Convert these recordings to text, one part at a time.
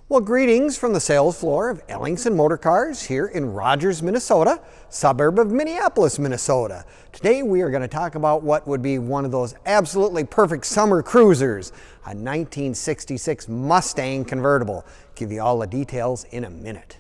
Well, greetings from the sales floor of Ellingson Motorcars here in Rogers, Minnesota, suburb of Minneapolis, Minnesota. Today we are going to talk about what would be one of those absolutely perfect summer cruisers, a 1966 Mustang Convertible. Give you all the details in a minute.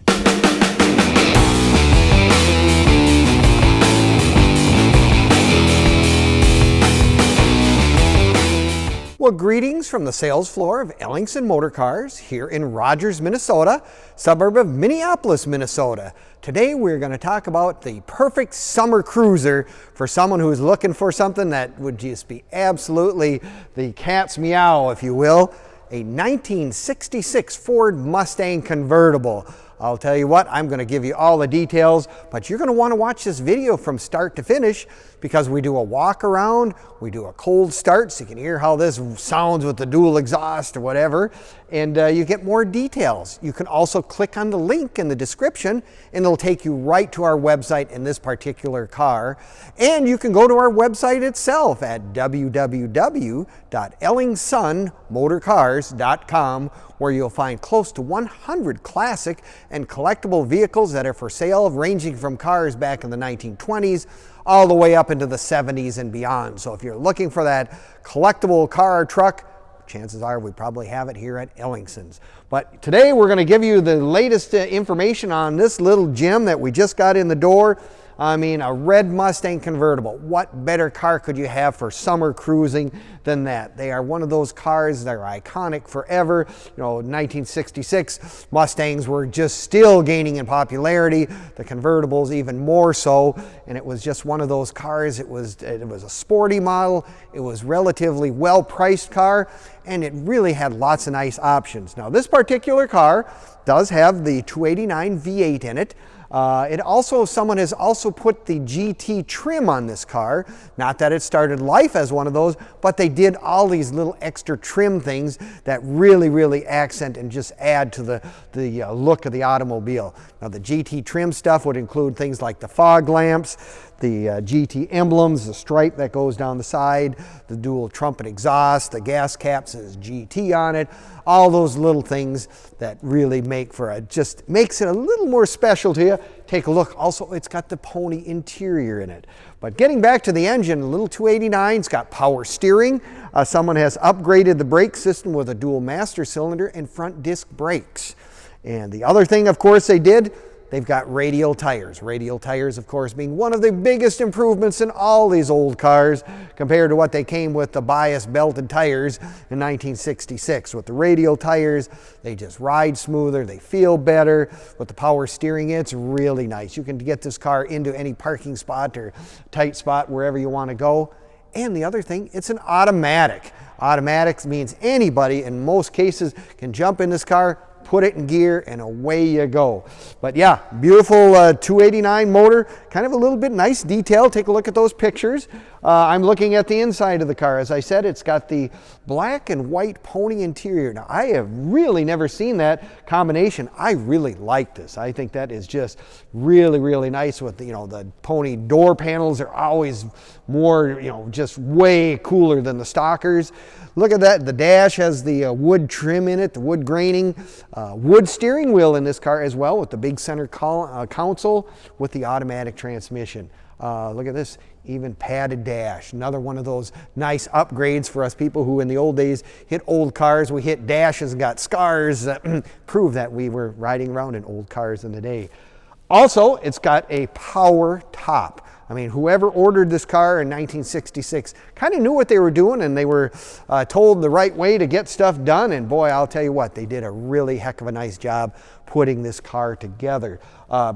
Well, greetings from the sales floor of Ellingson Motorcars here in Rogers, Minnesota, suburb of Minneapolis, Minnesota. Today we're going to talk about the perfect summer cruiser for someone who's looking for something that would just be absolutely the cat's meow, if you will. A 1966 Ford Mustang Convertible. I'll tell you what, I'm going to give you all the details, but you're going to want to watch this video from start to finish because we do a walk around, we do a cold start so you can hear how this sounds with the dual exhaust or whatever, and you get more details. You can also click on the link in the description and it'll take you right to our website in this particular car. And you can go to our website itself at www.ellingsonmotorcars.com, where you'll find close to 100 classic and collectible vehicles that are for sale, ranging from cars back in the 1920s all the way up into the 70s and beyond. So if you're looking for that collectible car or truck, chances are we probably have it here at Ellingson's. But today we're going to give you the latest information on this little gem that we just got in the door. I mean, a red Mustang Convertible. What better car could you have for summer cruising than that? They are one of those cars that are iconic forever. You know, 1966 Mustangs were just still gaining in popularity. The convertibles even more so. And it was just one of those cars. It was a sporty model. It was relatively well-priced car, and it really had lots of nice options. Now, this particular car does have the 289 V8 in it. Someone has also put the GT trim on this car. Not that it started life as one of those, but they did all these little extra trim things that really accent and just add to the look of the automobile. Now, the GT trim stuff would include things like the fog lamps, the GT emblems, the stripe that goes down the side, the dual trumpet exhaust, the gas cap says GT on it, all those little things that really just makes it a little more special to you. Take a look. Also, it's got the pony interior in it. But getting back to the engine, a little 289, it's got power steering. Someone has upgraded the brake system with a dual master cylinder and front disc brakes. And the other thing, of course, they've got radial tires. Radial tires, of course, being one of the biggest improvements in all these old cars compared to what they came with, the bias belted tires in 1966. With the radial tires, they just ride smoother, they feel better. With the power steering, it's really nice. You can get this car into any parking spot or tight spot wherever you want to go. And the other thing, it's an automatic. Automatic means anybody, in most cases, can jump in this car, put it in gear, and away you go. But yeah, beautiful 289 motor, kind of a little bit nice detail. Take a look at those pictures. I'm looking at the inside of the car. As I said, it's got the black and white pony interior. Now, I have really never seen that combination. I really like this. I think that is just really nice. With the pony door panels are always more, just way cooler than the stockers. Look at that. The dash has the wood trim in it, the wood graining, wood steering wheel in this car as well, with the big center console with the automatic transmission. Look at this, even padded dash. Another one of those nice upgrades for us people who in the old days hit old cars. We hit dashes and got scars that prove that we were riding around in old cars in the day. Also, it's got a power top. I mean, whoever ordered this car in 1966 kind of knew what they were doing, and they were told the right way to get stuff done. And boy, I'll tell you what, they did a really heck of a nice job putting this car together.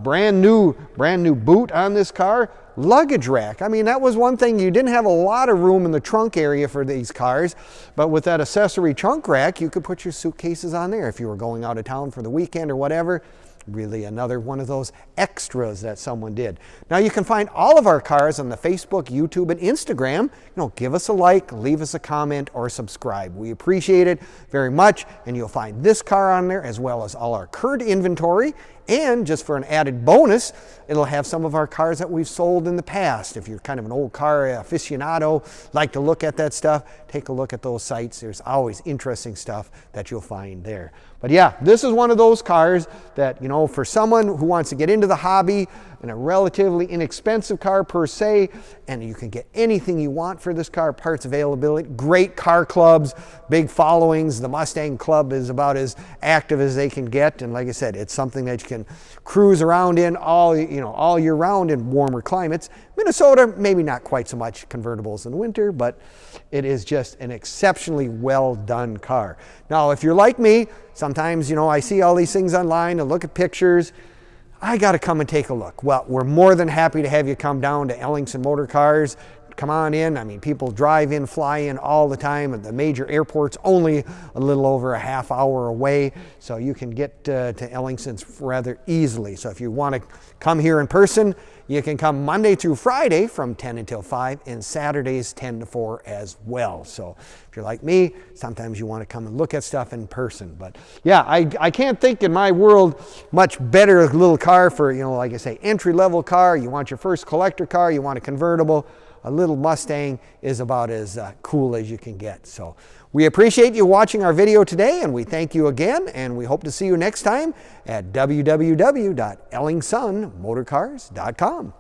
Brand new boot on this car. Luggage rack. I mean, that was one thing. You didn't have a lot of room in the trunk area for these cars, but with that accessory trunk rack, you could put your suitcases on there if you were going out of town for the weekend or whatever. Really another one of those extras that someone did. Now, you can find all of our cars on the Facebook, YouTube, and Instagram. Give us a like, leave us a comment, or subscribe. We appreciate it very much, and you'll find this car on there as well as all our current inventory. And just for an added bonus, it'll have some of our cars that we've sold sold in the past. If you're kind of an old car aficionado, like to look at that stuff, take a look at those sites. There's always interesting stuff that you'll find there. But yeah, this is one of those cars that, you know, for someone who wants to get into the hobby, and a relatively inexpensive car per se, and you can get anything you want for this car, parts availability, great car clubs, big followings. The Mustang Club is about as active as they can get, and like I said, it's something that you can cruise around in all year round in warmer climates. Minnesota, maybe not quite so much convertibles in the winter, but it is just an exceptionally well done car. Now, if you're like me, sometimes, you know, I see all these things online and look at pictures. I got to come and take a look. Well, we're more than happy to have you come down to Ellingson Motorcars. Come on in. I mean, people drive in, fly in all the time, and the major airport's only a little over a half hour away, so you can get to Ellingson's rather easily. So if you want to come here in person, you can come Monday through Friday from 10 until 5, and Saturdays 10 to 4 as well. So if you're like me, sometimes you want to come and look at stuff in person. But yeah, I can't think in my world much better little car for, you know, like I say, entry-level car. You want your first collector car, you want a convertible. A little Mustang is about as cool as you can get. So we appreciate you watching our video today, and we thank you again, and we hope to see you next time at www.ellingsonmotorcars.com.